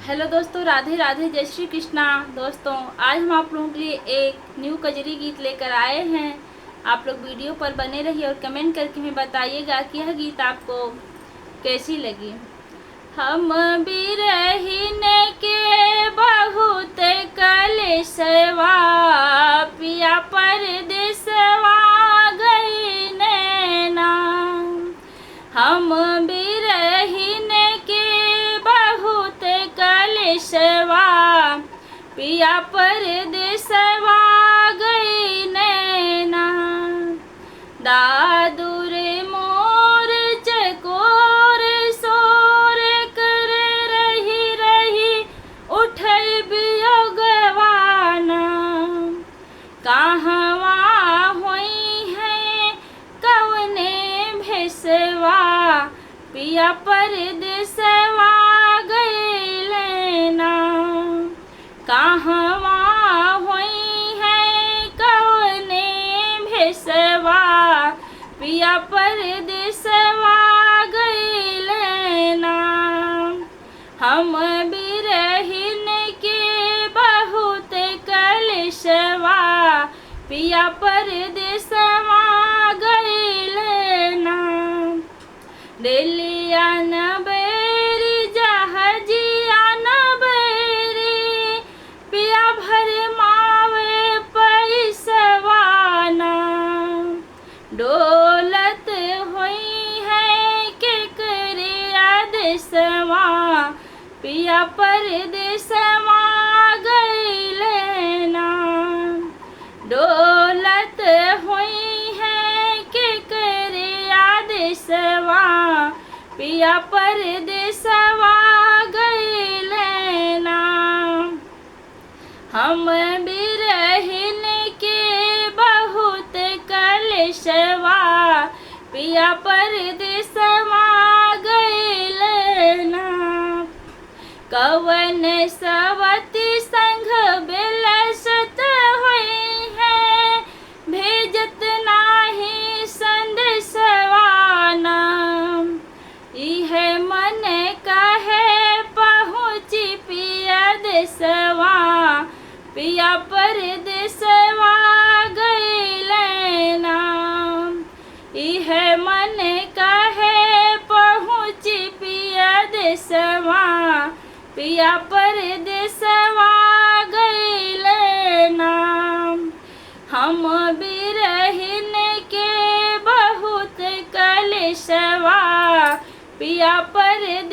Hello दोस्तों, राधे राधे, जय श्री कृष्णा। दोस्तों, आज हम आप लोगों के लिए एक न्यू कजरी गीत लेकर आए हैं। आप लोग वीडियो पर बने रहिए और कमेंट करके हमें बताइएगा कि यह गीत आपको कैसी लगी। हम बिरहिन के बहुत कलेशवा, पिया परदेसवा गई नैना। हम बिरहिन के बहुत कलेशवा, पिया परदेसवा गई नैना। दादू रे मोर चकोर सोर कर रही रही उठै बियोगवाना। कहवा होई है कवने भेसवा, पिया परदेसवा गई लेना। कहवा होई है कवने भेसवा, पिया परदेसवा गई लेना। हम बिरहिन के बहुत कलेशवा, पिया परदेसवा गई लेना। रेलिया न बेरी जहाजिया न बेरी, पिया भर मावे पैसवाना। डोलत हुई है के करे देसवा, पिया परदेसवा गई लेना। डोलत हुई है के करे देसवा, पिया परदेसवा गई लेना। हम बिरहिन के बहुत कलेशवा, पिया परदेसवा गई लेना। कवन सवती संग बिलसत हुई है, भेजत नाही संदेशवाना। इहे मन कहे पहुँची पिया देसवा, पिया परदेसवा गई लेना। इहे मन कहे पहुँची पिया देसवा, पिया परदेसवा गई लेना। हम बिरहिन के बहुत कलेशवा, पिया परदेसवा